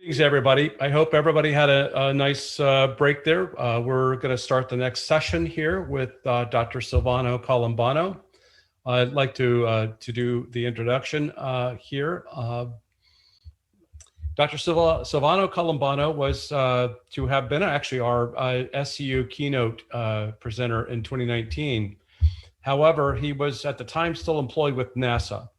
Greetings, everybody. I hope everybody had a nice break there. We're going to start the next session here with Dr. Silvano Colombano. I'd like to do the introduction here. Dr. Silvano Colombano was to have been actually our SCU keynote presenter in 2019. However, he was at the time still employed with NASA.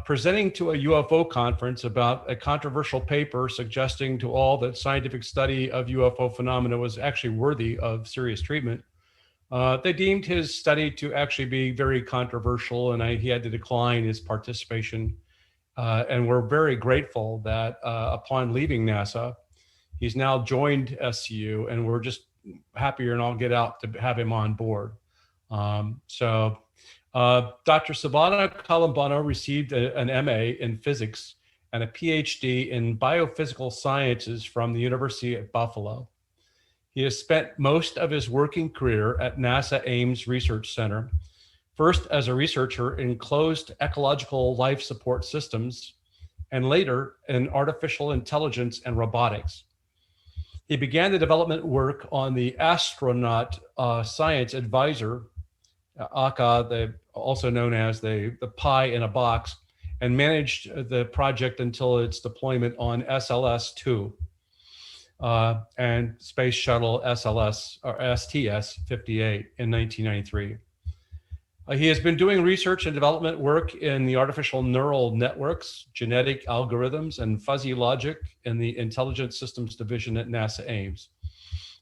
Presenting to a UFO conference about a controversial paper suggesting to all that scientific study of UFO phenomena was actually worthy of serious treatment. They deemed his study to actually be very controversial, and he had to decline his participation. And we're very grateful that upon leaving NASA, he's now joined SCU, and we're just happier and I'll get out to have him on board. Dr. Silvano Colombano received an MA in physics and a PhD in biophysical sciences from the University of Buffalo. He has spent most of his working career at NASA Ames Research Center, first as a researcher in closed ecological life support systems, and later in artificial intelligence and robotics. He began the development work on the Astronaut Science Advisor, ACA, also known as the Pi in a box, and managed the project until its deployment on SLS-2 and Space Shuttle SLS or STS-58 in 1993. He has been doing research and development work in the artificial neural networks, genetic algorithms, and fuzzy logic in the Intelligent Systems Division at NASA Ames.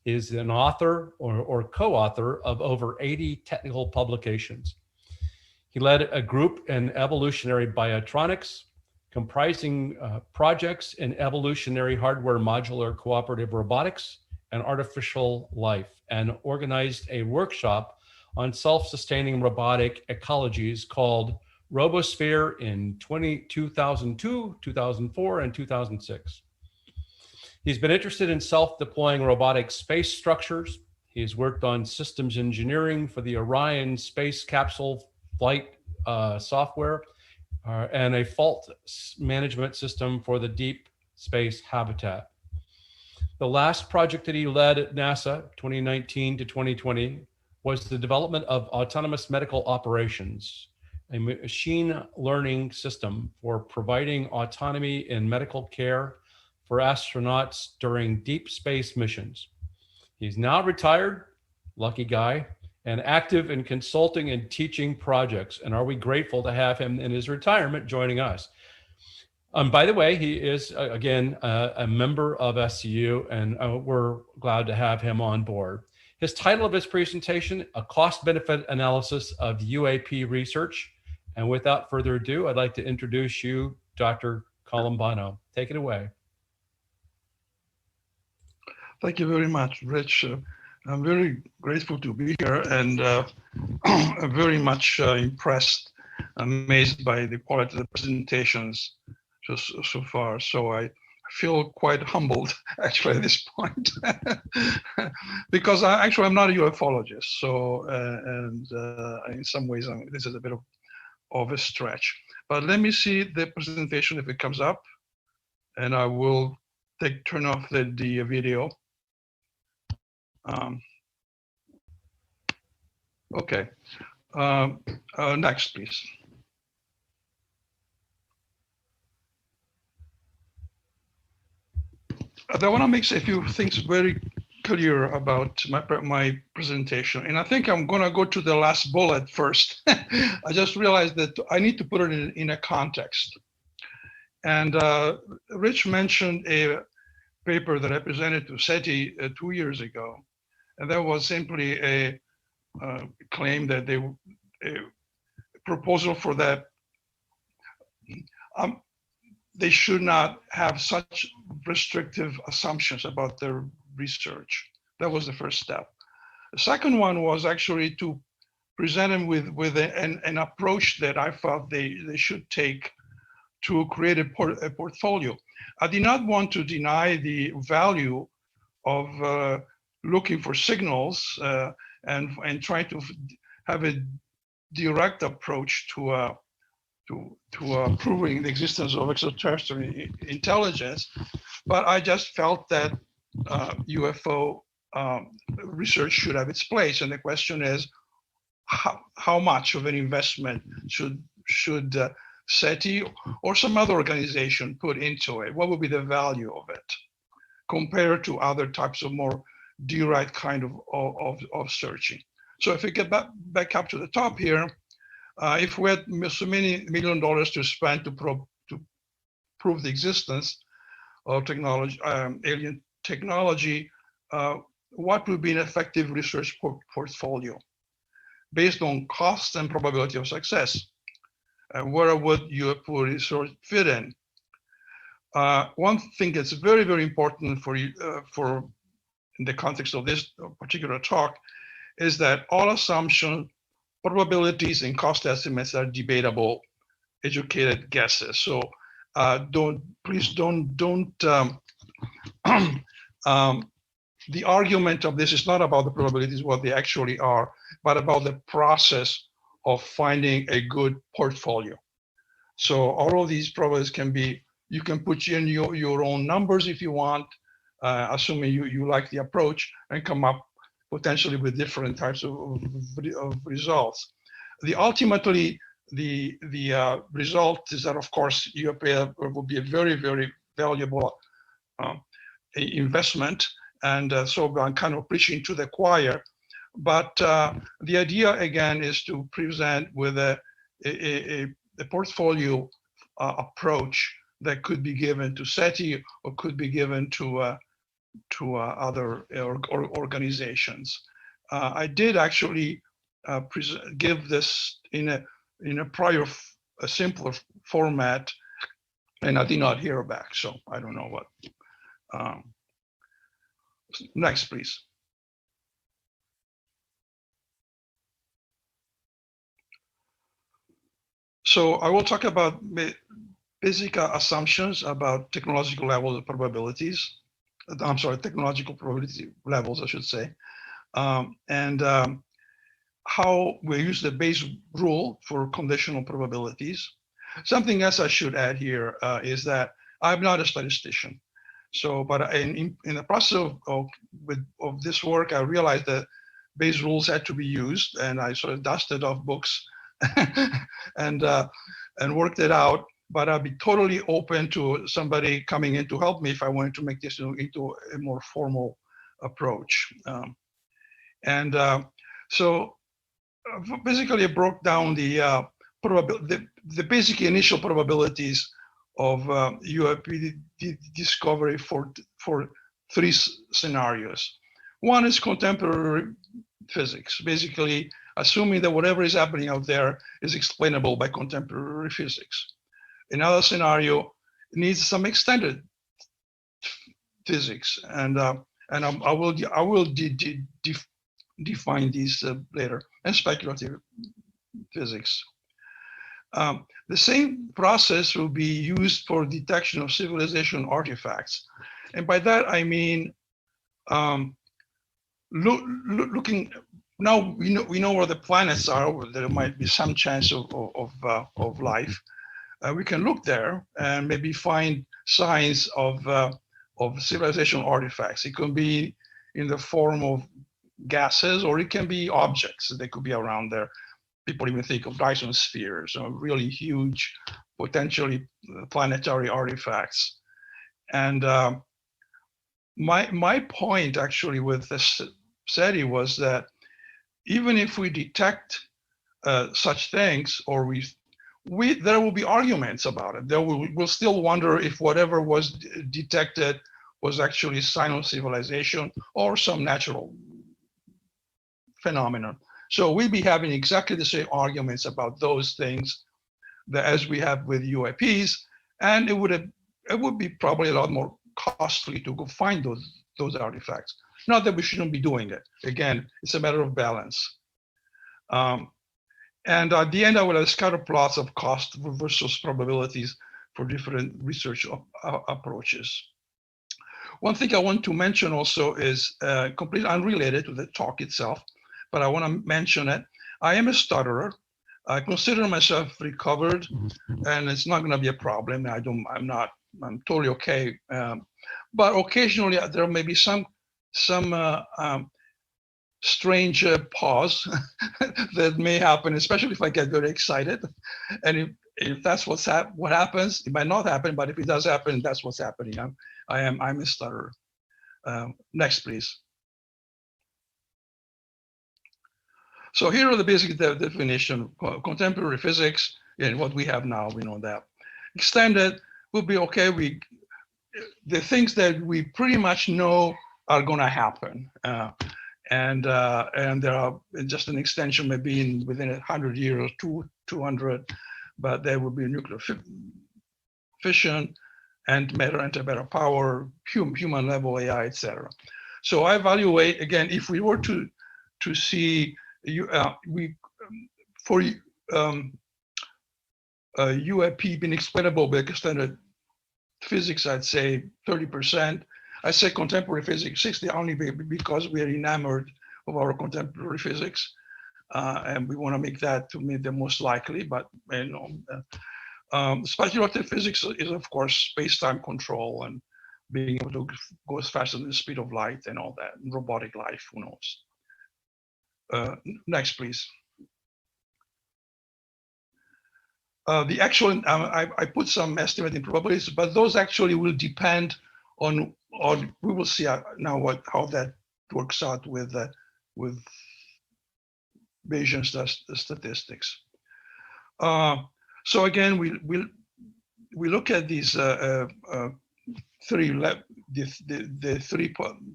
He is an author or co-author of over 80 technical publications. He led a group in evolutionary biotronics, comprising projects in evolutionary hardware modular cooperative robotics and artificial life, and organized a workshop on self-sustaining robotic ecologies called Robosphere in 2002, 2004, and 2006. He's been interested in self-deploying robotic space structures. He's worked on systems engineering for the Orion space capsule flight software and a fault management system for the deep space habitat. The last project that he led at NASA, 2019 to 2020, was the development of autonomous medical operations, a machine learning system for providing autonomy in medical care for astronauts during deep space missions. He's now retired, lucky guy, and active in consulting and teaching projects. And are we grateful to have him in his retirement joining us? By the way, he is, again, a member of SCU, and we're glad to have him on board. His title of his presentation, A Cost-Benefit Analysis of UAP Research. And without further ado, I'd like to introduce you, Dr. Colombano. Take it away. Thank you very much, Rich. I'm very grateful to be here, and I'm very much impressed, amazed by the quality of the presentations just so far. So I feel quite humbled, actually, at this point, because I'm not a ufologist. So, in some ways, this is a bit of a stretch. But let me see the presentation if it comes up, and I will turn off the video. Okay, next, please. I want to make a few things very clear about my presentation, and I think I'm going to go to the last bullet first. I just realized that I need to put it in a context. And Rich mentioned a paper that I presented to SETI 2 years ago, and that was simply a claim that a proposal for that they should not have such restrictive assumptions about their research. That was the first step. The second one was actually to present them with an approach that I felt they should take to create a portfolio. I did not want to deny the value of looking for signals and trying to have a direct approach to proving the existence of extraterrestrial intelligence, but I just felt that UFO research should have its place, and the question is, how much of an investment should SETI or some other organization put into it? What would be the value of it compared to other types of more direct kind of searching? So if we get back up to the top here, if we had so many $1 million to spend to prove the existence of technology, alien technology, what would be an effective research portfolio based on cost and probability of success? Where would UFO research fit in? One thing that's very, very important for in the context of this particular talk is that all assumptions, probabilities, and cost estimates are debatable, educated guesses. So please don't. The argument of this is not about the probabilities, what they actually are, but about the process of finding a good portfolio. So all of these probabilities can be, you can put in your own numbers if you want, assuming you like the approach, and come up potentially with different types of results. Ultimately, the result is that, of course, UAP will be a very, very valuable investment. And so I'm kind of preaching to the choir. But the idea, again, is to present with a portfolio approach that could be given to SETI or could be given to other organizations. I did actually give this in a prior, a simpler format, and I did not hear back. So I don't know what. Next, please. So I will talk about basic assumptions about technological levels of probabilities. I'm sorry, technological probability levels, I should say. And how we use the base rule for conditional probabilities. Something else I should add here is that I'm not a statistician. So, but in the process of this work, I realized that base rules had to be used, and I sort of dusted off books and worked it out. But I'd be totally open to somebody coming in to help me if I wanted to make this into a more formal approach. So basically, I broke down the basic initial probabilities of UAP discovery for three scenarios. One is contemporary physics, basically assuming that whatever is happening out there is explainable by contemporary physics. Another scenario needs some extended physics, and I will define these later, and speculative physics. The same process will be used for detection of civilization artifacts, and by that I mean looking. Now we know where the planets are, where there might be some chance of life. We can look there and maybe find signs of civilization artifacts. It can be in the form of gases, or it can be objects that could be around there. People even think of Dyson spheres, really huge, potentially planetary artifacts. And my point actually with this SETI was that even if we detect such things, or there will be arguments about it. We'll still wonder if whatever was detected was actually a sign of civilization or some natural phenomenon. So we'd be having exactly the same arguments about those things as we have with UAPs, and it would be probably a lot more costly to go find those artifacts. Not that we shouldn't be doing it. Again, it's a matter of balance. And at the end, I will have scatter plots of cost versus probabilities for different research approaches. One thing I want to mention also is completely unrelated to the talk itself, but I want to mention it. I am a stutterer. I consider myself recovered, and it's not going to be a problem. I'm totally okay. But occasionally there may be some strange pause that may happen, especially if I get very excited. And if that's what happens, it might not happen, but if it does happen, that's what's happening. I'm a stutterer. Next, please. So here are the basic definition of contemporary physics, and what we have now, we know that. Extended will be okay. The things that we pretty much know are going to happen. And there are just an extension, maybe within 100 years, 200, but there will be nuclear fission, antimatter, antimatter power, human level AI, etc. So I evaluate, again, if we were to see for UAP being explainable by extended physics, I'd say 30%. I say contemporary physics 60 only because we are enamored of our contemporary physics, and we want to make that to me the most likely. But speculative physics is, of course, space-time control and being able to go as fast as the speed of light and all that. Robotic life, who knows? Next, please. The actual, I put some estimating probabilities, but those actually will depend on we will see now how that works out with Bayesian statistics. So again, we look at these three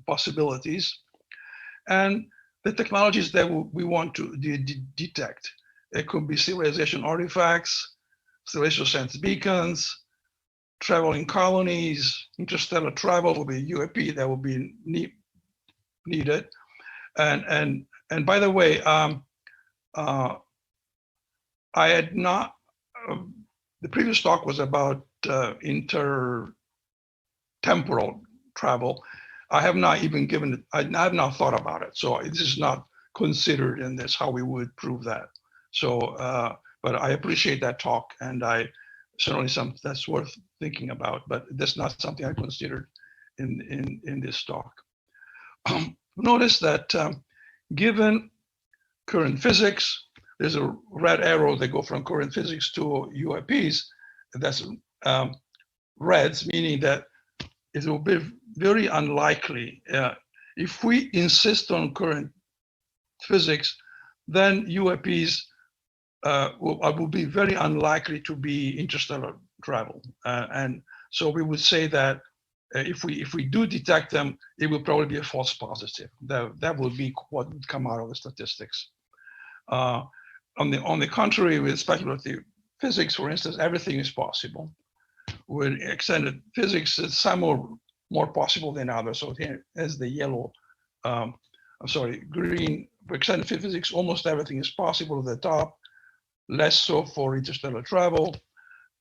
possibilities, and the technologies that we want to detect. It could be civilization artifacts, celestial sense beacons, traveling colonies, interstellar travel will be UAP that will be needed. And by the way, I had not, the previous talk was about intertemporal travel. I have not even given it, I have not thought about it. So this is not considered in this, how we would prove that. So, but I appreciate that talk, and I certainly something that's worth thinking about, but that's not something I considered in this talk. Notice that given current physics, there's a red arrow that go from current physics to UAPs. That's reds, meaning that it will be very unlikely. If we insist on current physics, then UAPs will be very unlikely to be interstellar travel. And so we would say that if we do detect them, it will probably be a false positive. That will be what would come out of the statistics. On the contrary, with speculative physics, for instance, everything is possible. With extended physics, some are more possible than others. So here as the yellow, green. For extended physics, almost everything is possible at the top, less so for interstellar travel.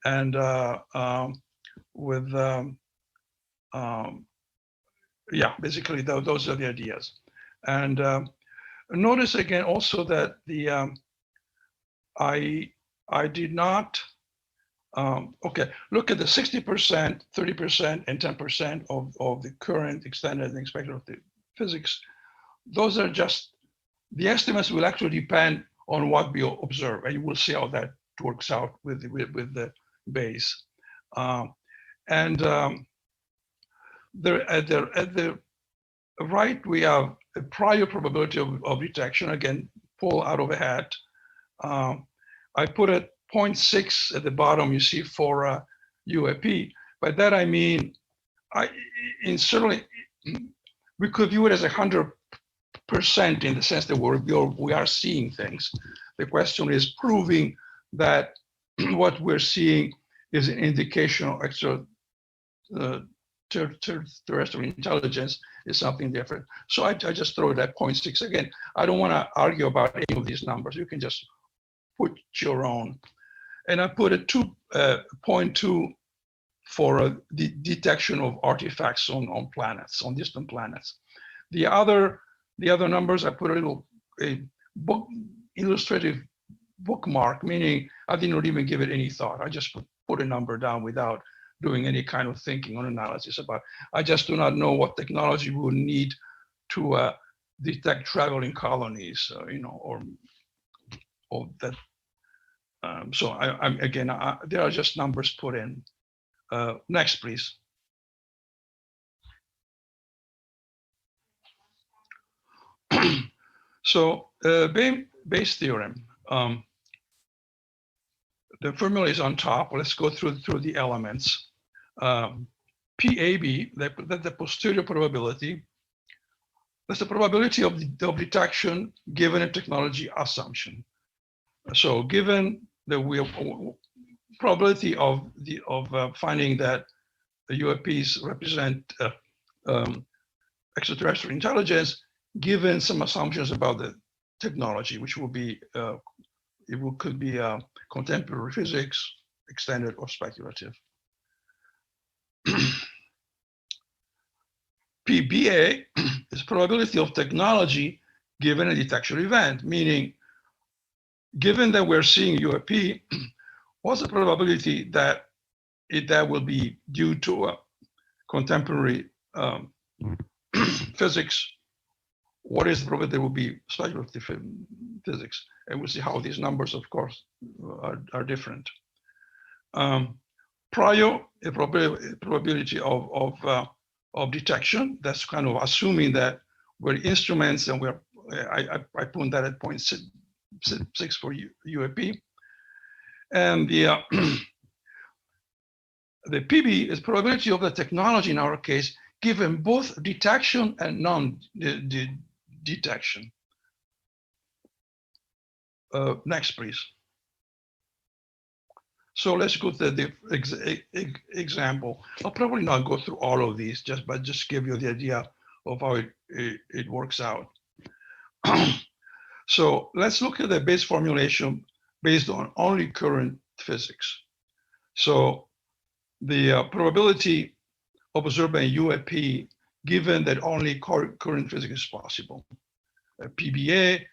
And yeah, basically those are the ideas. And notice again also that the I did not, okay, look at the 60%, 30%, and 10% of the current extended and speculative physics. Those are just, the estimates will actually depend on what we observe, and you will see how that works out with the base. And at the right, we have a prior probability of detection, again, pull out of a hat. I put a 0.6 at the bottom, you see, for UAP. By that I mean, certainly, we could view it as 100% in the sense that we are seeing things. The question is proving that what we're seeing is an indication of extraterrestrial intelligence is something different. So I just throw that 0.6. Again, I don't want to argue about any of these numbers. You can just put your own. And I put a 2.2 for the detection of artifacts on planets, on distant planets. The other numbers, I put a little illustrative bookmark, meaning I did not even give it any thought. I just put a number down without doing any kind of thinking or analysis about. I just do not know what technology we would need to detect traveling colonies, or that. So I'm again, there are just numbers put in. Next, please. So Bayes' theorem. The formula is on top. Let's go through the elements. PAB, that's the posterior probability. That's the probability of detection given a technology assumption. So given the probability of finding that the UAPs represent extraterrestrial intelligence, given some assumptions about the technology, which will be could be contemporary physics, extended or speculative. PBA is probability of technology given a detection event, meaning given that we're seeing UAP, what's the probability that that will be due to a contemporary physics? What is the probability that will be speculative physics? And we'll see how these numbers, of course, are different. Prior probability of detection. That's kind of assuming that we're instruments, and I put that at 0.6 for UAP. And the PB is probability of the technology in our case, given both detection and non-detection. Next, please. So let's go to the example. I'll probably not go through all of these, but just give you the idea of how it works out. So let's look at the Bayes formulation based on only current physics. So the probability of observing UAP given that only current physics is possible. PBA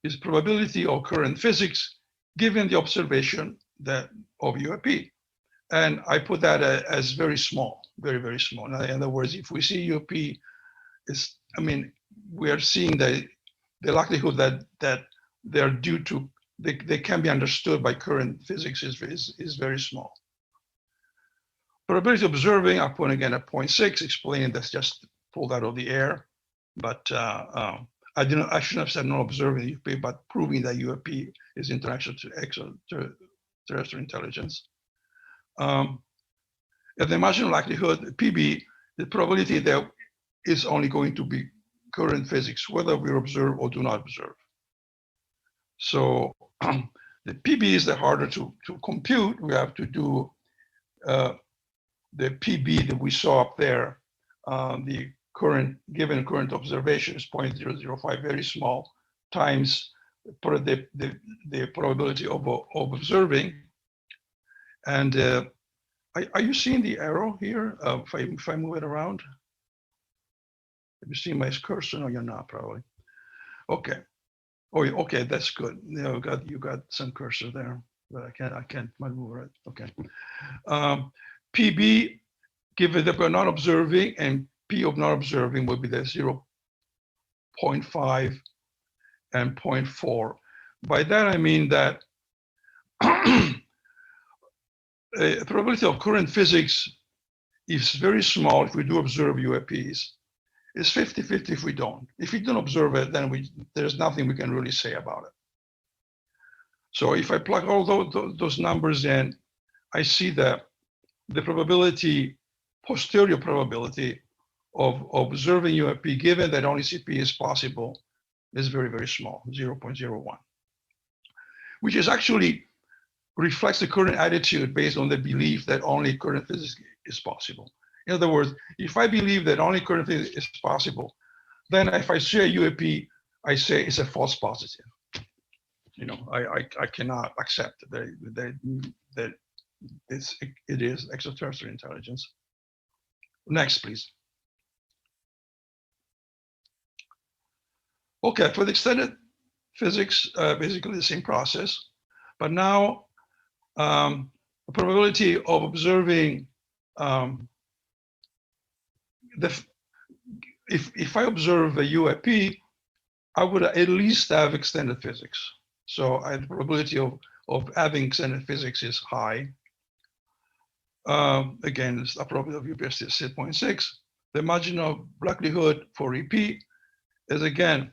is probability of current physics given the observation of UAP. And I put that as very small, very, very small. In other words, if we see UAP, we are seeing the likelihood that they're due to, they can be understood by current physics is very small. Probability of observing, I put again at 0.6, explaining that's just pulled out of the air. But I shouldn't have said no observing UAP, but proving that UAP is interaction to extraterrestrial intelligence. At the marginal likelihood, PB, the probability that is only going to be current physics, whether we observe or do not observe. So the PB is the harder to compute. We have to do the PB that we saw up there, the given current observation is 0.005, very small, times the probability of observing. And are you seeing the arrow here? If I move it around? Have you seen my cursor? No, you're not, probably. Okay. Oh, okay, that's good. You got some cursor there, but I can't move it. Okay. PB, given that we're not observing, and P of not observing will be the 0.5 and 0.4. By that I mean that probability of current physics is very small if we do observe UAPs. It's 50-50 if we don't. If we don't observe it, then there's nothing we can really say about it. So if I plug all those numbers in, I see that the probability, posterior probability of observing UAP, given that only CP is possible, is very, very small, 0.01, which is actually reflects the current attitude based on the belief that only current physics is possible. In other words, if I believe that only current physics is possible, then if I see a UAP, I say it's a false positive. I cannot accept that it is extraterrestrial intelligence. Next, please. Okay, for the extended physics, basically the same process. But now the probability of observing if I observe a UAP, I would at least have extended physics. So the probability of having extended physics is high. Again, it's the probability of UAP is 0.6. The margin of likelihood for EP is, again,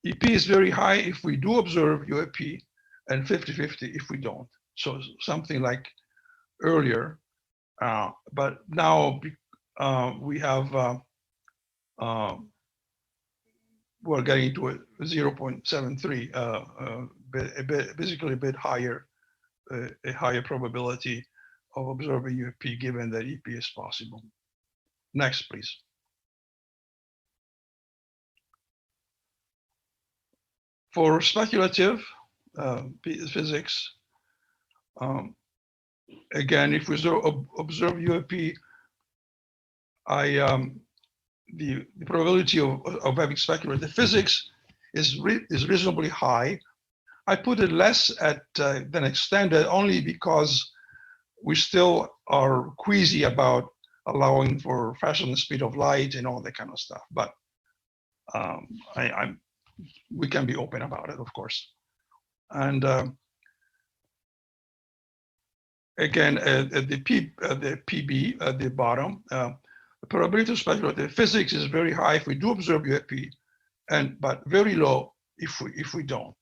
EP is very high if we do observe UAP and 50-50 if we don't. So something like earlier, but now we have we're getting to a 0.73, basically a bit higher, a higher probability of observing UAP given that EP is possible. Next, please. For speculative physics, again, if we observe UAP, the probability of having speculative physics is reasonably high. I put it less than extended only because we still are queasy about allowing for faster than speed of light and all that kind of stuff. But we can be open about it, of course. And again, the PB at the bottom, the probability of speculative physics is very high if we do observe UAP, but very low if we don't.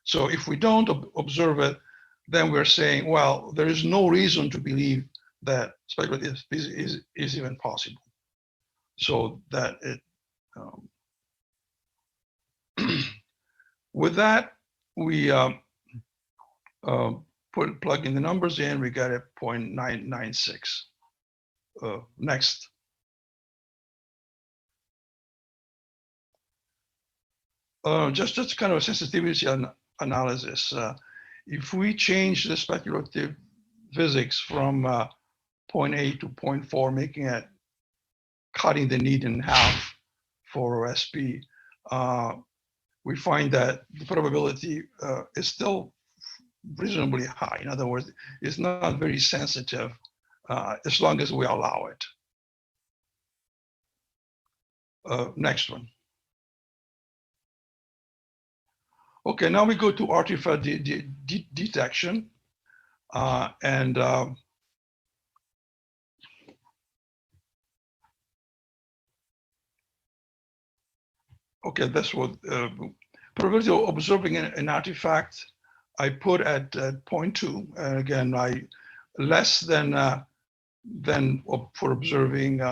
So if we don't observe it, then we're saying, well, there is no reason to believe that speculative is even possible. So that it, with that, we plug in the numbers in, we got a 0.996. Next. Just kind of a sensitivity analysis. If we change the speculative physics from 0.8 to 0.4, making it cutting the need in half for SP, we find that the probability is still reasonably high. In other words, it's not very sensitive as long as we allow it. Next one. Okay, now we go to artifact detection. Okay, that's what probability of observing an artifact I put at 0.2. And again, less than for observing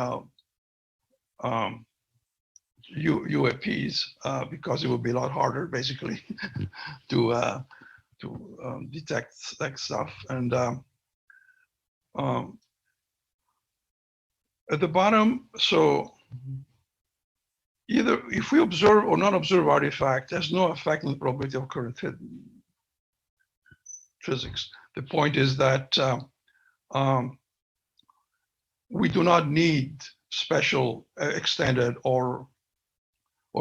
UAPs because it would be a lot harder, basically, to detect that stuff. And at the bottom, so either if we observe or not observe artifact, there's no effect on the probability of current physics. The point is that we do not need special extended or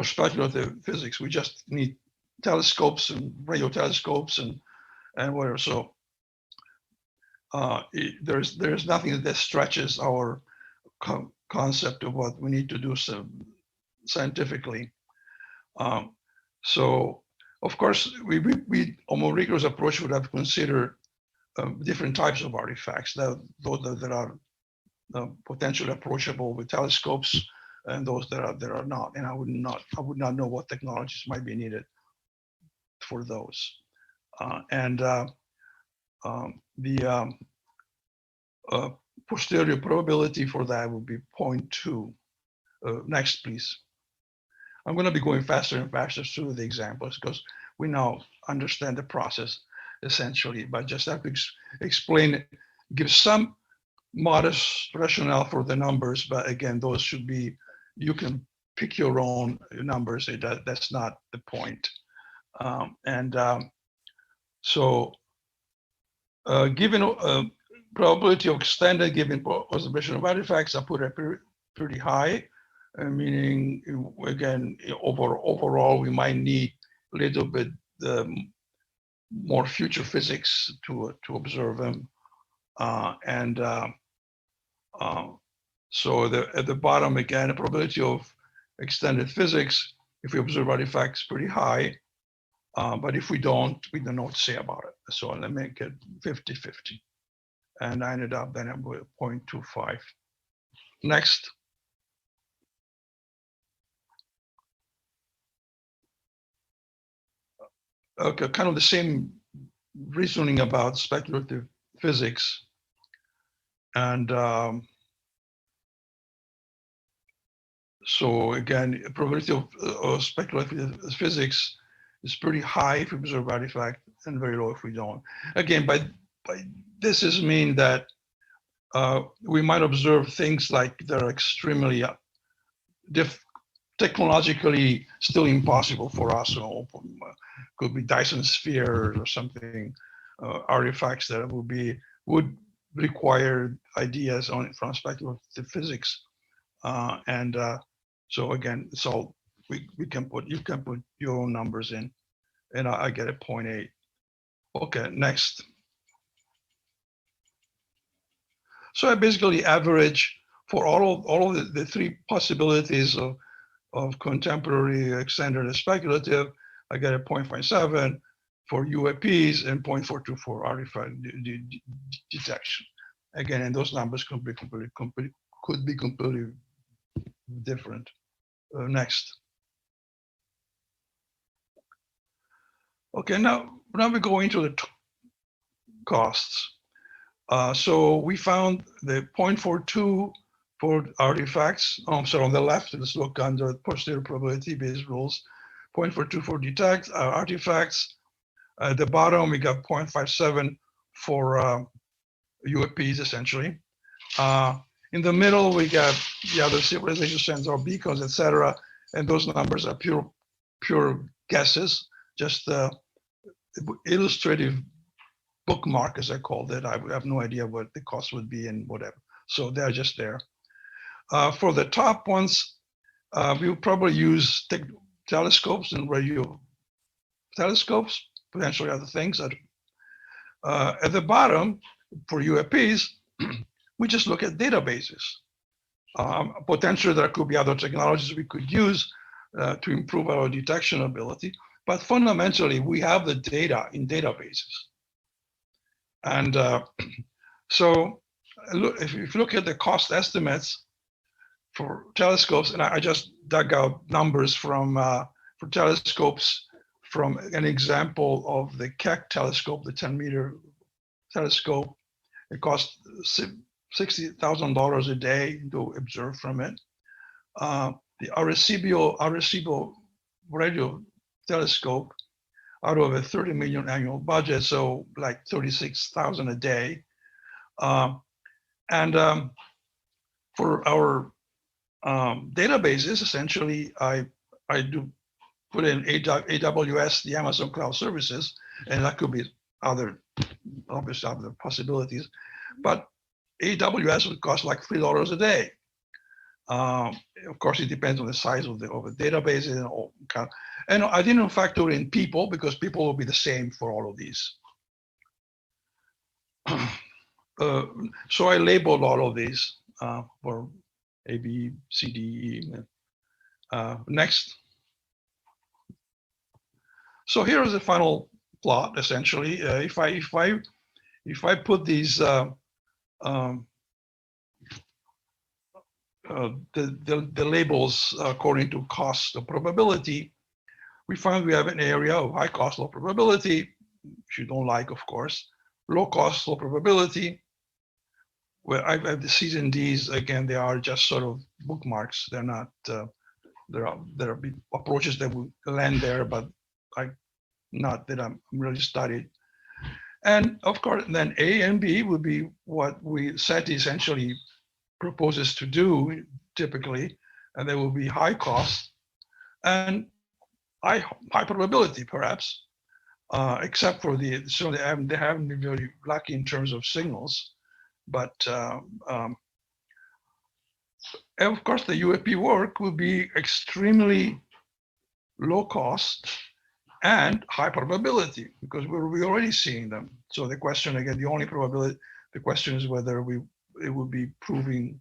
speculative physics. We just need telescopes and radio telescopes and whatever. So there's nothing that stretches our concept of what we need to do scientifically. So of course, a more rigorous approach would have considered different types of artifacts, those that are potentially approachable with telescopes, and those that are not. And I would not know what technologies might be needed for those. The posterior probability for that would be 0.2. Next, please. I'm going to be going faster and faster through the examples because we now understand the process essentially, but just have to explain it, give some modest rationale for the numbers, but again, those should be, you can pick your own numbers. That's not the point. So given probability of extended given observation of artifacts, I put it pretty high, meaning, again, overall, we might need a little bit more future physics to observe them. So at the bottom, again, the probability of extended physics, if we observe artifacts, pretty high. But if we don't know what to say about it. So let me make it 50-50. And I ended up then with 0.25. Next. Okay, kind of the same reasoning about speculative physics. And so again, probability of speculative physics is pretty high if we observe artifact and very low if we don't. Again, by this is mean that we might observe things like they're extremely technologically still impossible for us. So could be Dyson spheres or something, artifacts that would require ideas from speculative physics. So again, it's all you can put your own numbers in, and I get a 0.8. Okay, next. So I basically average for all of the three possibilities of contemporary, extended, and speculative. I get a 0.57 for UAPs and 0.42 for artifact detection. Again, and those numbers could be completely different. Next. Okay, now we go into the costs. So we found the 0.42 for artifacts. So on the left, let's look under posterior probability-based rules. 0.42 for detect artifacts. At the bottom, we got 0.57 for UAPs, essentially. In the middle, we got the other civilization centers or beacons, etc. And those numbers are pure guesses, just illustrative bookmark, as I called it. I have no idea what the cost would be and whatever. So they're just there. For the top ones, we will probably use telescopes and radio telescopes, potentially other things. At the bottom, for UAPs, we just look at databases. Potentially, there could be other technologies we could use to improve our detection ability. But fundamentally, we have the data in databases. And so if you look at the cost estimates for telescopes, and I just dug out numbers from for telescopes from an example of the Keck telescope, the 10-meter telescope. It costs $60,000 a day to observe from it. The Arecibo radio telescope, out of a 30 million annual budget, so like 36,000 a day. For our databases, essentially, I do put in AWS, the Amazon Cloud Services, and that could be obviously other possibilities. But AWS would cost like $3 a day. Of course, it depends on the size of the database and all. And I didn't factor in people because people will be the same for all of these. So I labeled all of these for A, B, C, D, E. Next. So here is the final plot. Essentially, if I put these the labels according to cost of probability, we find we have an area of high cost, low probability, which you don't like, of course, low cost, low probability, where I have the C's and D's. Again, they are just sort of bookmarks. They're not, there are approaches that will land there, but not that I'm really studied. And of course, then A and B would be what SETI essentially proposes to do typically, and they will be high cost and high probability, perhaps, except for they haven't been very lucky in terms of signals. But and of course, the UAP work will be extremely low cost and high probability, because we're already seeing them. So the question, again, the only probability, the question is whether it would be proving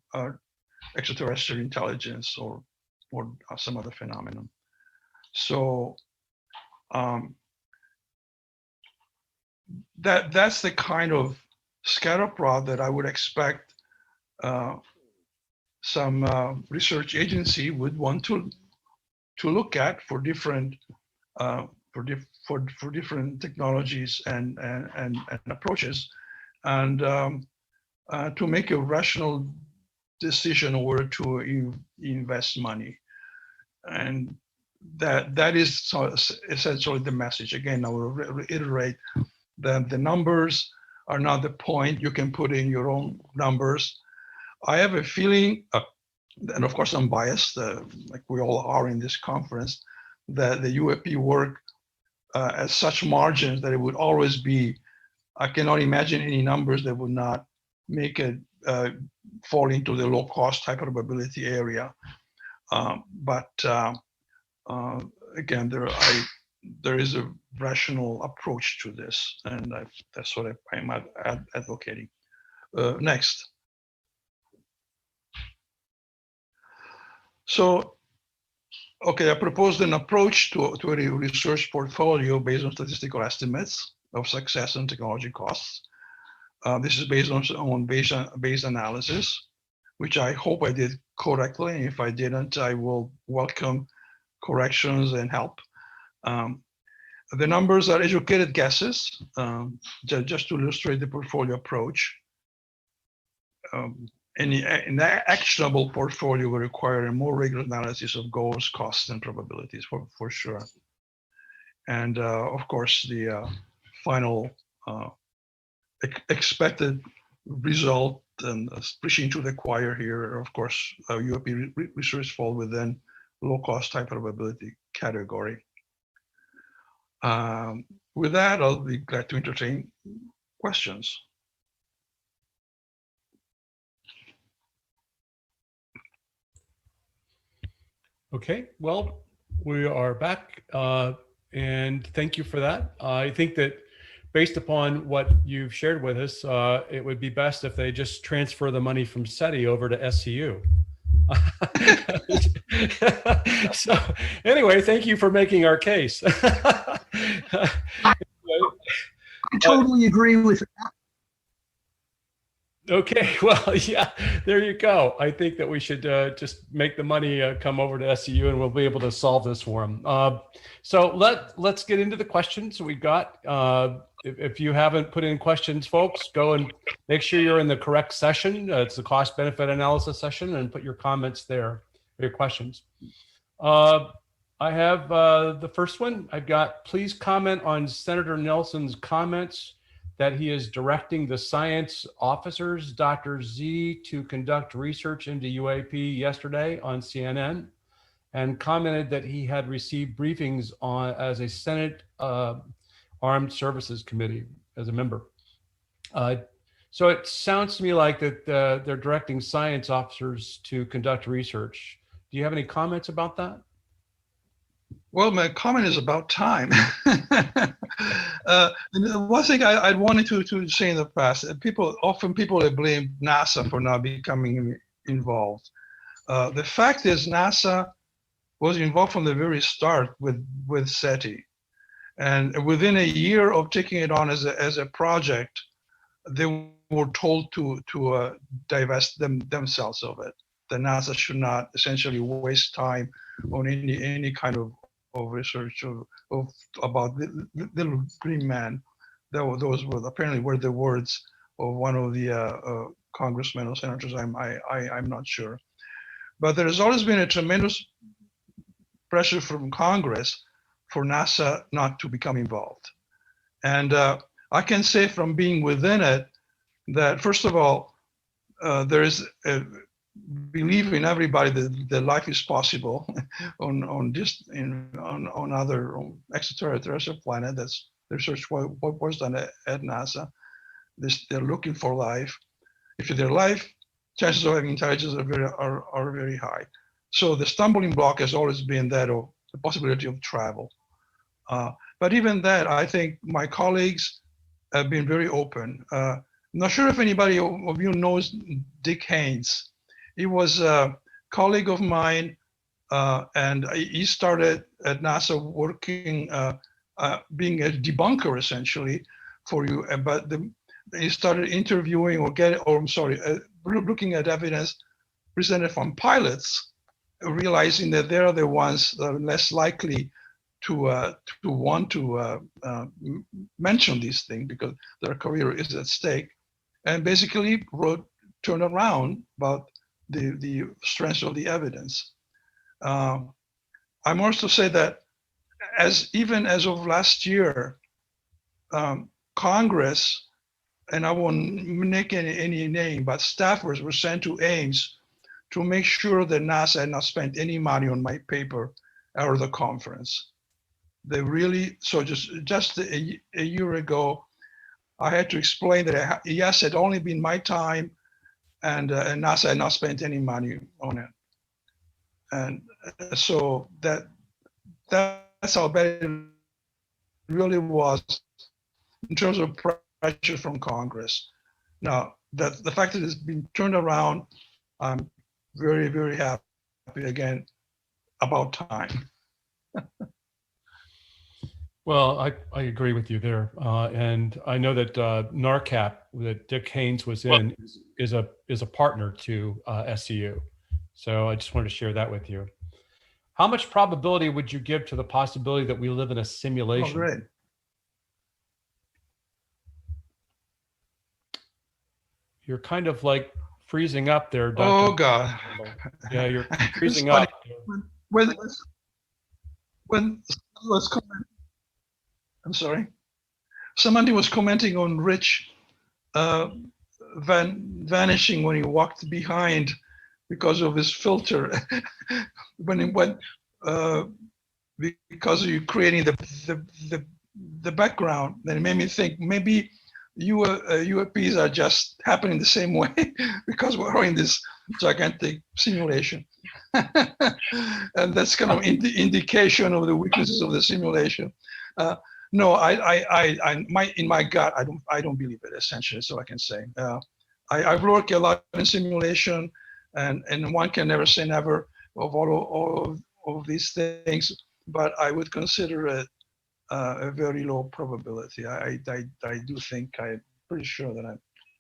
extraterrestrial intelligence or some other phenomenon. So that's the kind of scatterplot that I would expect some research agency would want to look at for different for different technologies and approaches, and to make a rational decision where to invest money. And that is essentially the message. Again, I will reiterate that the numbers are not the point. You can put in your own numbers. I have a feeling, and of course I'm biased, like we all are in this conference, that the UAP work at such margins that it would always be, I cannot imagine any numbers that would not make it fall into the low cost high probability area. But again, there is a rational approach to this, and that's what I'm advocating. Next. So, okay, I proposed an approach to a research portfolio based on statistical estimates of success and technology costs. This is based on base analysis, which I hope I did correctly. And if I didn't, I will welcome corrections and help. The numbers are educated guesses, just to illustrate the portfolio approach. An actionable portfolio will require a more regular analysis of goals, costs, and probabilities for sure. And of course, the final expected result, and preaching to the choir here, of course, UAP research fall within low cost, high probability category. With that, I'll be glad to entertain questions. Okay, well, we are back, and thank you for that. I think that based upon what you've shared with us, it would be best if they just transfer the money from SETI over to SCU. So anyway, thank you for making our case. I totally agree with that. Okay, well, yeah, there you go. I think that we should just make the money come over to SCU, and we'll be able to solve this for them. So let's get into the questions we got. If you haven't put in questions, folks, go and make sure you're in the correct session. It's the cost benefit analysis session, and put your comments there, your questions. I have the first one. I've got, please comment on Senator Nelson's comments that he is directing the science officers, Dr. Z, to conduct research into UAP yesterday on CNN, and commented that he had received briefings on as a Senate Armed Services Committee as a member. So it sounds to me like that they're directing science officers to conduct research. Do you have any comments about that? Well, my comment is about time. One thing I wanted to say in the past, often people blame NASA for not becoming involved. The fact is NASA was involved from the very start with SETI. And within a year of taking it on as a project, they were told to divest themselves of it. That NASA should not essentially waste time on any kind of research about the little green man. Those were apparently the words of one of the congressmen or senators. I'm not sure, but there has always been a tremendous pressure from Congress for NASA not to become involved. And I can say from being within it that, first of all, there is a belief in everybody that life is possible on other extraterrestrial planet. That's the research was done at NASA. They're looking for life. If they're life, chances of having intelligence are very high. So the stumbling block has always been that of the possibility of travel. But even that, I think my colleagues have been very open. I'm not sure if anybody of you knows Dick Haynes. He was a colleague of mine, and he started at NASA working, being a debunker essentially for you. But he started interviewing looking at evidence presented from pilots, realizing that they're the ones that are less likely to want to mention these things because their career is at stake, and basically turned around about the strength of the evidence. I must also say that even as of last year, Congress, and I won't make any name, but staffers were sent to Ames to make sure that NASA had not spent any money on my paper or the conference. They really, so just a year ago, I had to explain that yes, it had only been my time, and NASA had not spent any money on it. And so that's how bad it really was in terms of pressure from Congress. Now, the fact that it's been turned around, I'm very, very happy again, about time. Well, I agree with you there, and I know that NARCAP that Dick Haynes was in is a partner to SCU, so I just wanted to share that with you. How much probability would you give to the possibility that we live in a simulation? Oh, great. You're kind of like freezing up there, Dr. Oh God. Yeah, you're freezing up. When was I'm sorry. Somebody was commenting on Rich vanishing when he walked behind because of his filter. When he went because of you creating the background, then it made me think maybe UAPs are just happening the same way because we're in this gigantic simulation. And that's kind of indication of the weaknesses of the simulation. No, in my gut, I don't believe it. Essentially, so I can say. I've worked a lot in simulation, and one can never say never of all of these things. But I would consider it a very low probability. I do think, I'm pretty sure that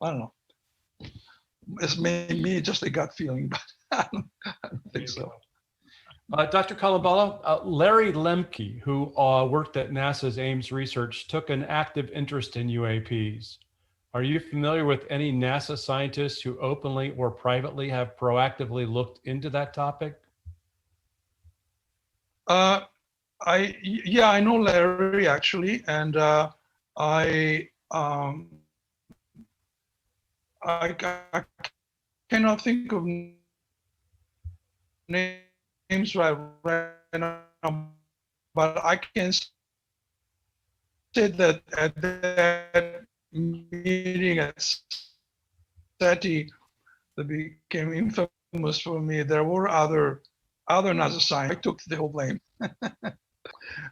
I don't know. It's maybe just a gut feeling, but I don't think so. Dr. Colombano, Larry Lemke, who worked at NASA's Ames Research, took an active interest in UAPs. Are you familiar with any NASA scientists who openly or privately have proactively looked into that topic? Yeah, I know Larry actually, and I cannot think of names right now, but I can say that at that meeting at SETI that became infamous for me, there were other NASA scientists. I took the whole blame.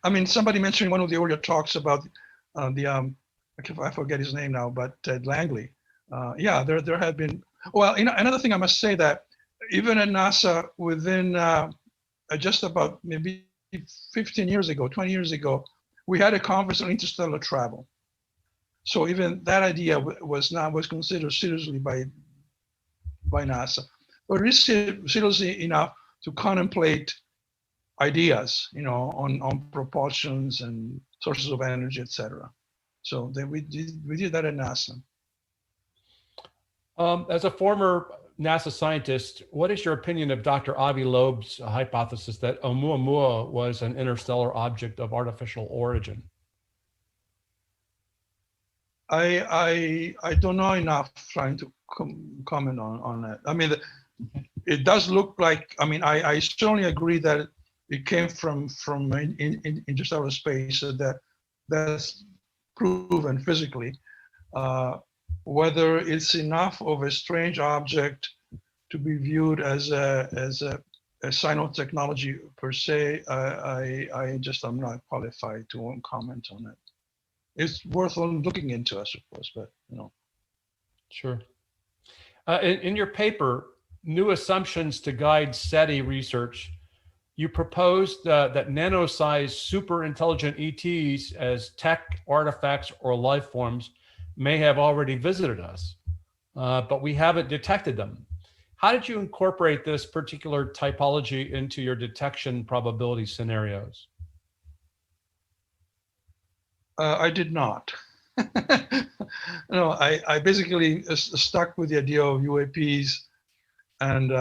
I mean, somebody mentioned one of the earlier talks about I forget his name now, but Ted Langley. Yeah, there had been. Well, another thing I must say that even at NASA, within just about maybe 15 years ago, 20 years ago, we had a conference on interstellar travel. So even that idea was considered seriously by NASA, but it is seriously enough to contemplate ideas, on propulsions and sources of energy, etc. So then we did that at NASA. As a former NASA scientist, what is your opinion of Dr. Avi Loeb's hypothesis that Oumuamua was an interstellar object of artificial origin? I don't know enough trying to comment on that. I mean, it does look like, I certainly agree that it came from interstellar space, so that's proven physically. Whether it's enough of a strange object to be viewed as a a sign of technology per se, I just am not qualified to comment on it. It's worth looking into, I suppose, but you know. Sure. In your paper, New Assumptions to Guide SETI Research, you proposed that nano-sized super intelligent ETs as tech artifacts or life forms may have already visited us, but we haven't detected them. How did you incorporate this particular typology into your detection probability scenarios? I did not. No, I basically stuck with the idea of UAPs, and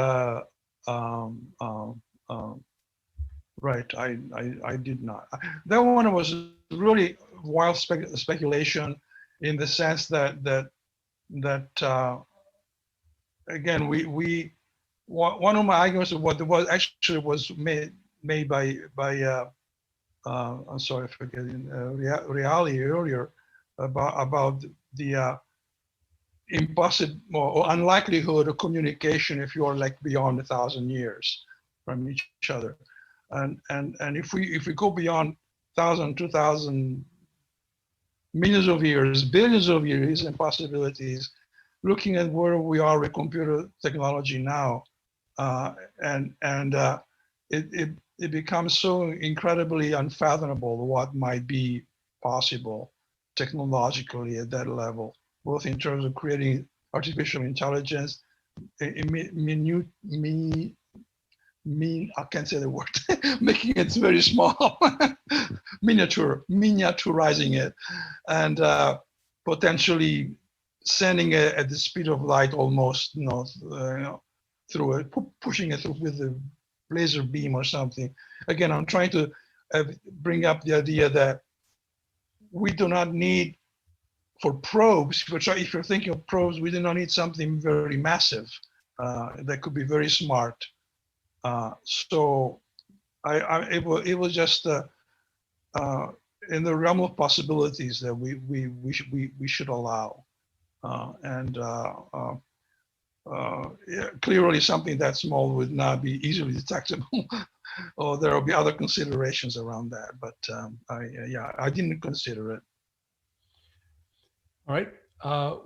right, I did not. That one was really wild speculation, in the sense that again, one of my arguments of what was actually was made by I'm sorry, forgetting Reali earlier, about the impossible or unlikelihood of communication if you are like beyond 1,000 years from each other, and if we go beyond 1,000, 2,000, millions of years, billions of years, and possibilities, looking at where we are with computer technology now, it becomes so incredibly unfathomable what might be possible technologically at that level, both in terms of creating artificial intelligence, I can't say the word, making it very small, miniaturizing it, and potentially sending it at the speed of light almost, through it, pushing it through with a laser beam or something. Again, I'm trying to bring up the idea that we do not need, for probes, if you're thinking of probes, we do not need something very massive that could be very smart. So it was just in the realm of possibilities that we should allow, yeah, clearly something that small would not be easily detectable, or there will be other considerations around that. But I didn't consider it. All right.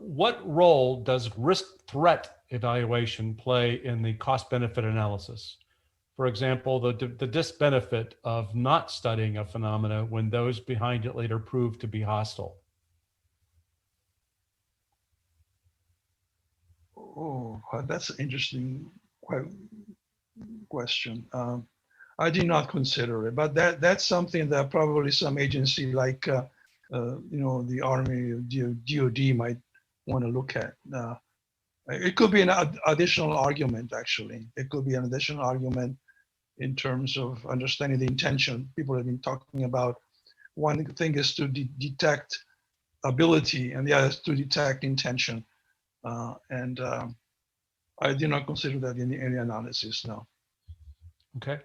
What role does risk threat evaluation play in the cost benefit analysis? For example, the disbenefit of not studying a phenomena when those behind it later prove to be hostile. Oh, that's an interesting question. I did not consider it, but that's something that probably some agency like the Army or DoD might want to look at. It could be an additional argument, actually. It could be an additional argument in terms of understanding the intention. People have been talking about, one thing is to detect ability, and the other is to detect intention. I did not consider that in any analysis, no. Okay.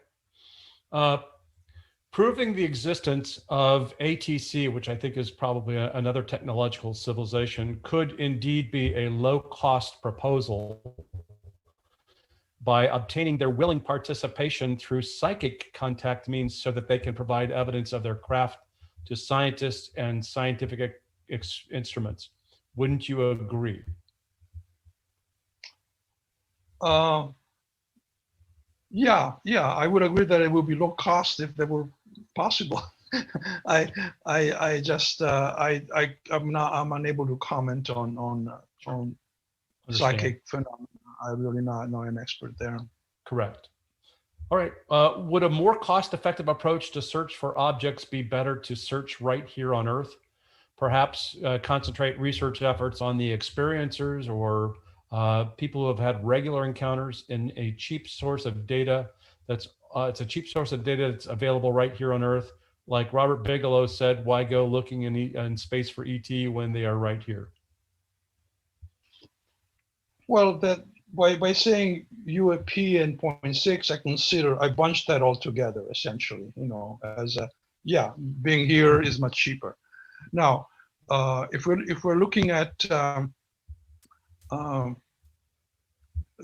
Proving the existence of ATC, which I think is probably another technological civilization, could indeed be a low-cost proposal by obtaining their willing participation through psychic contact means, so that they can provide evidence of their craft to scientists and scientific instruments. Wouldn't you agree? Yeah, I would agree that it would be low cost if that were possible. I'm unable to comment on psychic phenomena. I'm really not an expert there. Correct. All right. Would a more cost-effective approach to search for objects be better to search right here on Earth? Perhaps concentrate research efforts on the experiencers or people who have had regular encounters in a cheap source of data it's a cheap source of data that's available right here on Earth. Like Robert Bigelow said, why go looking in space for ET when they are right here? Well, that by saying UAP and 0.6, I bunched that all together essentially, as being here is much cheaper. Now, if we're looking at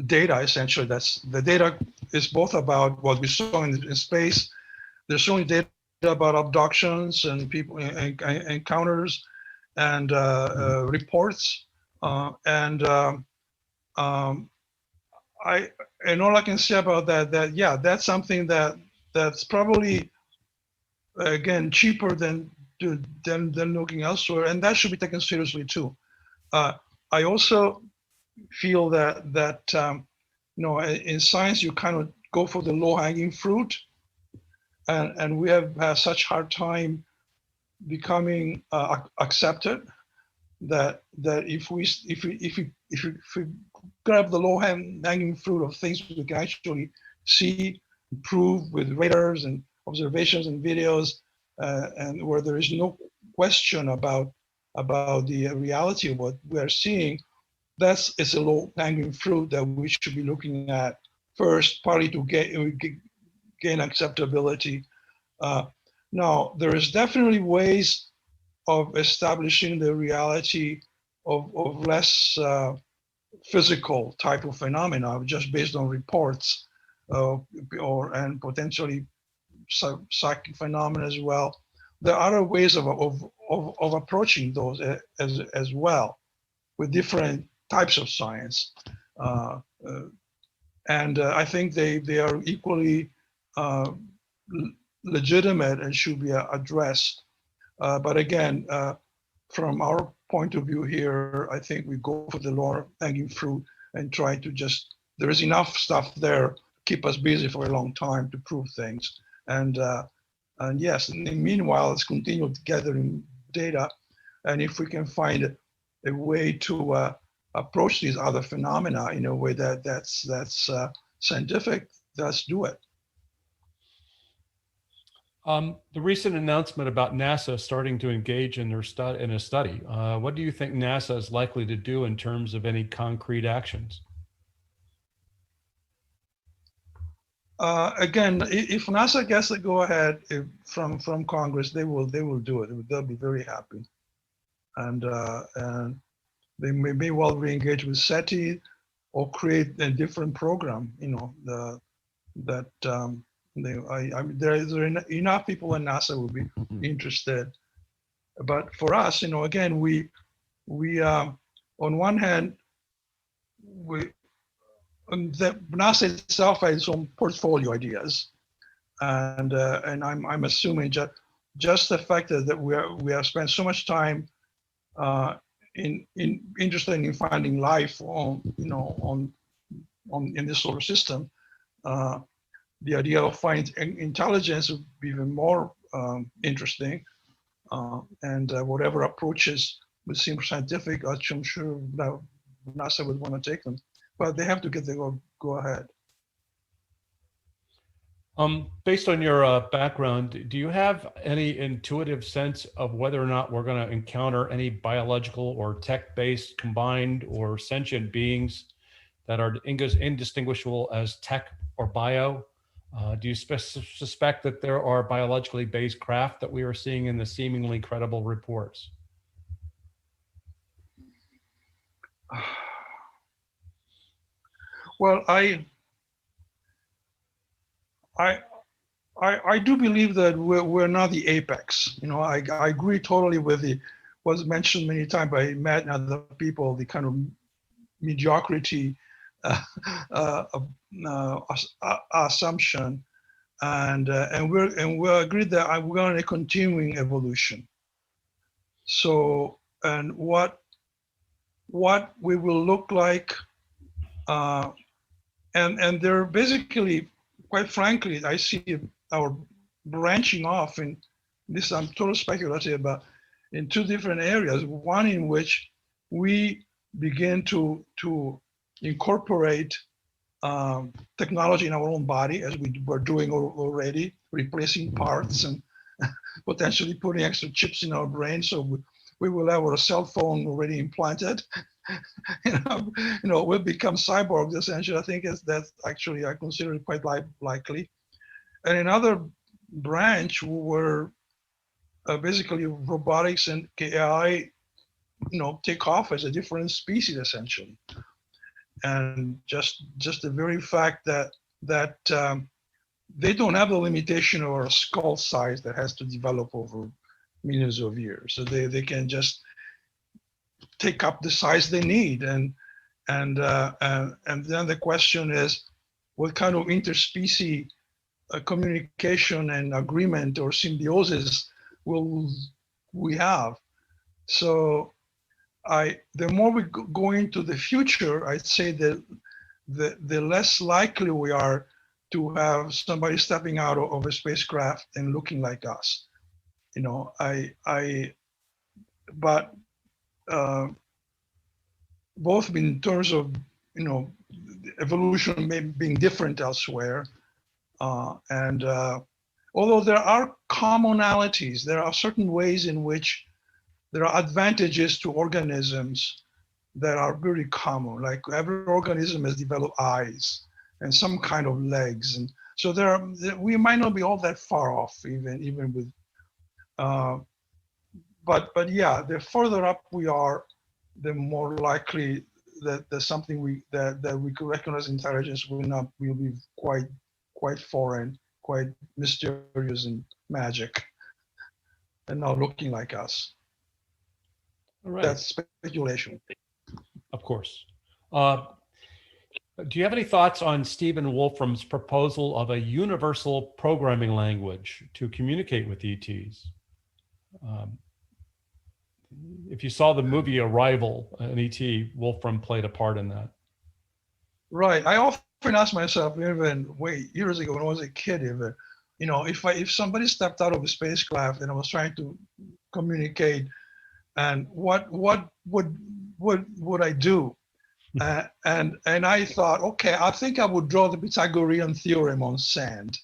data, essentially. That's the data is both about what we saw in space. There's certainly data about abductions and people encounters and reports. And all I can say about that yeah, that's something that's probably again cheaper than looking elsewhere, and that should be taken seriously too. I also feel that in science you kind of go for the low-hanging fruit, and we have had such hard time becoming accepted that if we grab the low-hanging fruit of things we can actually see, prove with radars and observations and videos, and where there is no question about the reality of what we are seeing, it's a low-hanging fruit that we should be looking at first, partly to gain acceptability. Now, there is definitely ways of establishing the reality of less physical type of phenomena, just based on reports, and potentially psychic phenomena as well. There are other ways of approaching those as well, with different types of science, and I think they are equally legitimate and should be addressed. But again, from our point of view here, I think we go for the lower-hanging fruit and try to there is enough stuff there to keep us busy for a long time to prove things. And yes, and meanwhile, let's continue gathering data. And if we can find a way to approach these other phenomena in a way that's scientific, let's do it. The recent announcement about NASA starting to engage in a study, what do you think NASA is likely to do in terms of any concrete actions? Again, if NASA gets the go-ahead from Congress, they will do it. They'll be very happy, and they may well re-engage with SETI or create a different program. There are enough people in NASA will be interested. But for us, again, we on one hand, NASA itself has its own portfolio ideas, and I'm assuming just the fact that we have spent so much time interested in finding life in this solar system. The idea of finding intelligence would be even more interesting, and whatever approaches would seem scientific, I'm sure that NASA would want to take them, but they have to get the go ahead. Based on your background, do you have any intuitive sense of whether or not we're going to encounter any biological or tech-based combined or sentient beings that are indistinguishable as tech or bio? Do you suspect that there are biologically based craft that we are seeing in the seemingly credible reports? Well, I do believe that we're not the apex. I agree totally with was mentioned many times by Matt and other people, the kind of mediocrity assumption, and we're agreed that we're on a continuing evolution. So, and what we will look like, and they're basically, quite frankly, I see our branching off in this. I'm totally speculative, but in two different areas. One in which we begin to incorporate technology in our own body, as we were doing already, replacing parts and potentially putting extra chips in our brain. So we will have our cell phone already implanted. We'll become cyborgs essentially. I think that's actually, I consider it quite likely. And another branch where basically robotics and AI, take off as a different species essentially. and just the very fact that they don't have the limitation of a skull size that has to develop over millions of years. So they can just take up the size they need, and then the question is, what kind of interspecies communication and agreement or symbiosis will we have? So the more we go into the future, I'd say that the less likely we are to have somebody stepping out of a spacecraft and looking like us. You know, but both in terms of, you know, evolution being different elsewhere, and although there are commonalities, there are certain ways in which there are advantages to organisms that are very common. Like every organism has developed eyes and some kind of legs, and so we might not be all that far off, even with. But yeah, the further up we are, the more likely that there's something that we could recognize intelligence will be quite foreign, quite mysterious and magic, and not looking like us. All right. That's speculation. Of course. Do you have any thoughts on Stephen Wolfram's proposal of a universal programming language to communicate with ETs? If you saw the movie Arrival, an ET, Wolfram played a part in that. Right. I often ask myself, even years ago when I was a kid, even, you know, if somebody stepped out of a spacecraft and I was trying to communicate, and what would I do? And I thought, okay, I think I would draw the Pythagorean theorem on sand.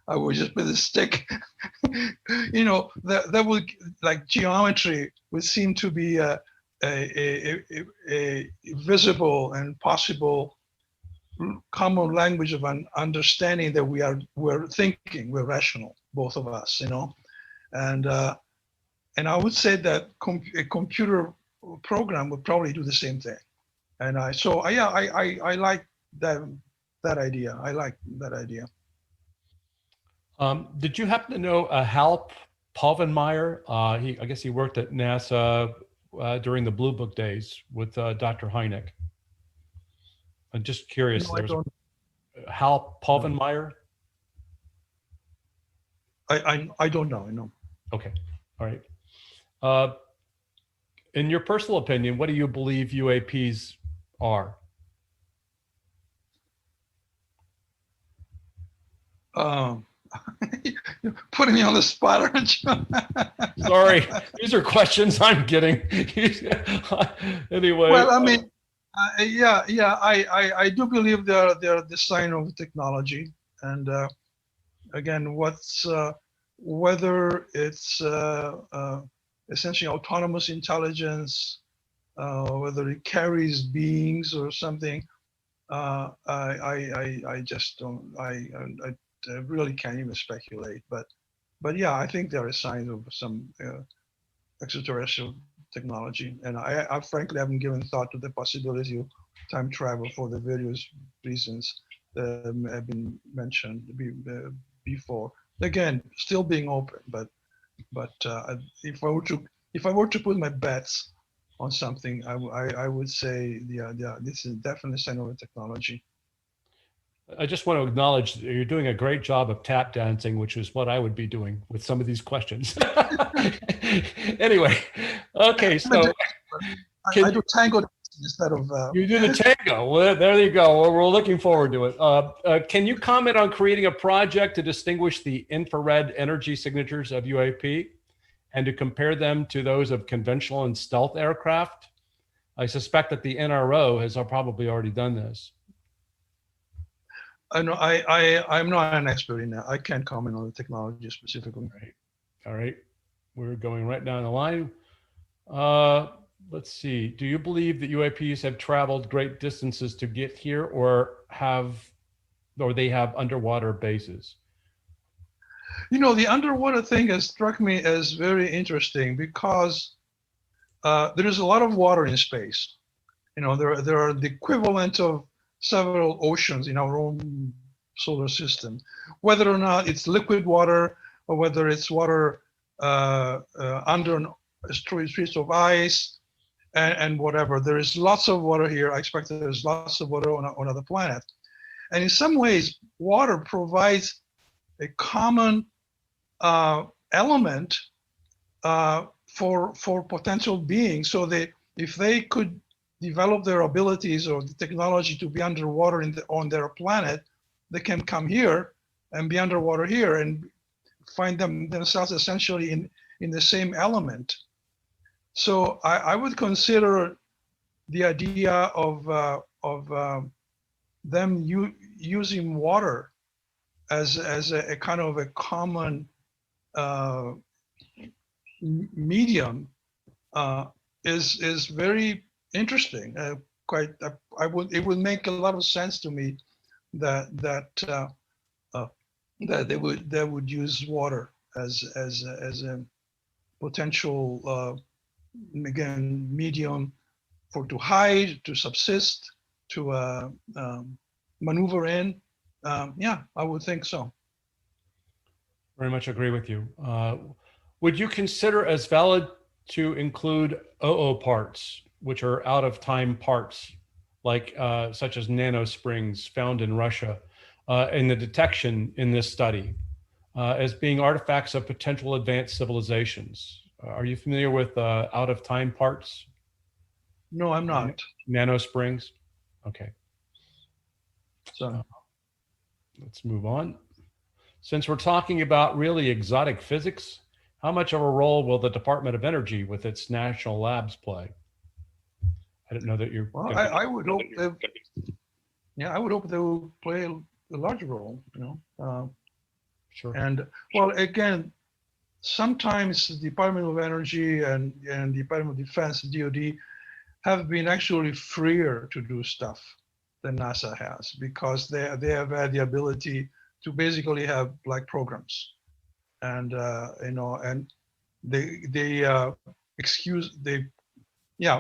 I would just put a stick, you know, that would, like, geometry would seem to be a visible and possible common language of an understanding that we're thinking, we're rational, both of us, you know, and I would say that a computer program would probably do the same thing. And I like that idea. I like that idea. Did you happen to know Hal Povenmire? I guess he worked at NASA during the Blue Book days with Dr. Hynek. I'm just curious. No, Hal Povenmire? I don't know. I know. Okay. All right. In your personal opinion, what do you believe UAPs are? You're putting me on the spot, aren't you? Sorry, these are questions I'm getting. Anyway. Well, I mean, I do believe they're the sign of technology, and again, whether it's essentially autonomous intelligence, whether it carries beings or something, I just don't. I really can't even speculate. But yeah, I think there are signs of some extraterrestrial technology, and I frankly haven't given thought to the possibility of time travel for the various reasons that have been mentioned before. Again, still being open, but if I were to put my bets on something, I would say, yeah, this is definitely a sign of a technology. I just want to acknowledge that you're doing a great job of tap dancing, which is what I would be doing with some of these questions. Anyway, okay, so I do tango instead of. You do the tango. Well, there you go. Well, we're looking forward to it. Can you comment on creating a project to distinguish the infrared energy signatures of UAP and to compare them to those of conventional and stealth aircraft? I suspect that the NRO has probably already done this. I know I'm not an expert in that. I can't comment on the technology specifically. All right. We're going right down the line. Let's see. Do you believe that UAPs have traveled great distances to get here, or they have underwater bases? You know, the underwater thing has struck me as very interesting because there is a lot of water in space. there are the equivalent of several oceans in our own solar system, whether or not it's liquid water or whether it's water under streets of ice and whatever. There is lots of water here. I expect that there's lots of water on other planets. And in some ways, water provides a common element for potential beings. So if they could develop their abilities or the technology to be underwater on their planet, they can come here and be underwater here and find themselves essentially in the same element. So I would consider the idea of them using water as a kind of a common medium is very interesting. It would make a lot of sense to me that they would use water as a potential again medium to hide, to subsist, to maneuver in. Yeah, I would think so. Very much agree with you. Would you consider as valid to include OO parts, which are out of time parts, like such as nanosprings found in Russia, in the detection in this study, as being artifacts of potential advanced civilizations? Are you familiar with out of time parts? No, I'm not. Nanosprings? Okay. So let's move on. Since we're talking about really exotic physics, how much of a role will the Department of Energy with its national labs play? I didn't know that you're. Well, I would hope I would hope they will play a larger role, Sure. And well, again, sometimes the Department of Energy and Department of Defense, DoD, have been actually freer to do stuff than NASA has, because they have had the ability to basically have like programs, and and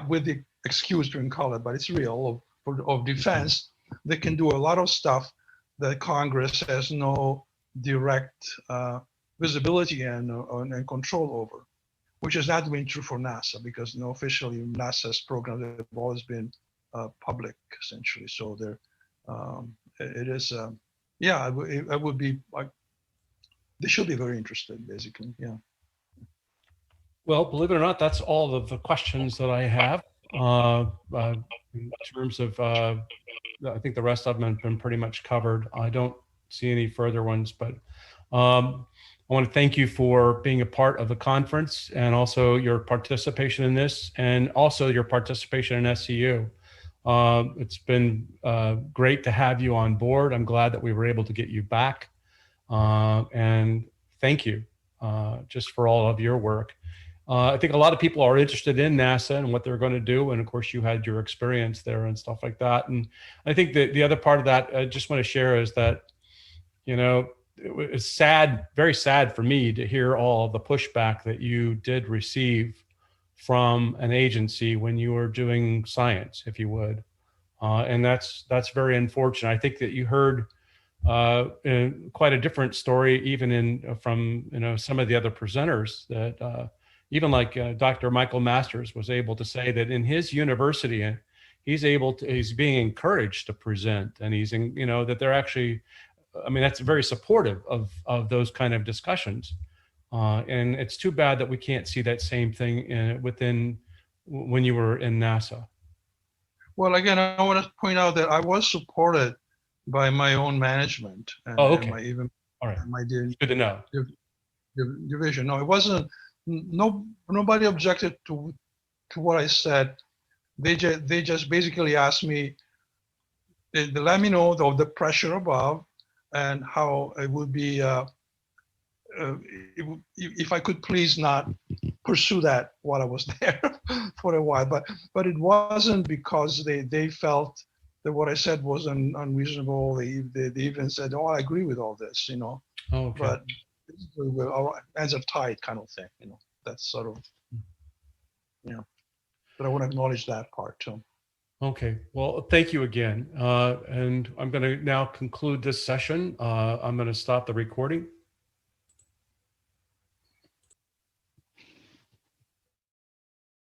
with the excuse you can call it, but it's real of defense, they can do a lot of stuff that Congress has no direct visibility and control over, which has not been true for NASA, because officially NASA's programs have always been public, essentially. So it is, it would be like, they should be very interested, basically, yeah. Well, believe it or not, that's all of the questions that I have. In terms of, I think the rest of them have been pretty much covered. I don't see any further ones, but I want to thank you for being a part of the conference, and also your participation in this, and also your participation in SCU. It's been great to have you on board. I'm glad that we were able to get you back. And thank you just for all of your work. I think a lot of people are interested in NASA and what they're going to do. And of course, you had your experience there and stuff like that. And I think that the other part of that I just want to share is that, it's sad, very sad for me to hear all the pushback that you did receive from an agency when you were doing science, if you would. And that's very unfortunate. I think that you heard quite a different story, even from some of the other presenters, that even like Dr. Michael Masters was able to say that in his university, he's being encouraged to present, and that they're actually, that's very supportive of those kind of discussions. And it's too bad that we can't see that same thing when you were in NASA. Well, again, I want to point out that I was supported by my own management. And, okay. And all right. My good to know. Division. No, it wasn't. Nobody objected to what I said. They just basically asked me. They let me know of the pressure above, and how it would be if I could please not pursue that while I was there for a while. But it wasn't because they felt that what I said was unreasonable. They even said, "Oh, I agree with all this," Oh, okay. But our hands are tied, kind of thing. That's sort of, But I want to acknowledge that part too. Okay, well, thank you again. And I'm going to now conclude this session. I'm going to stop the recording.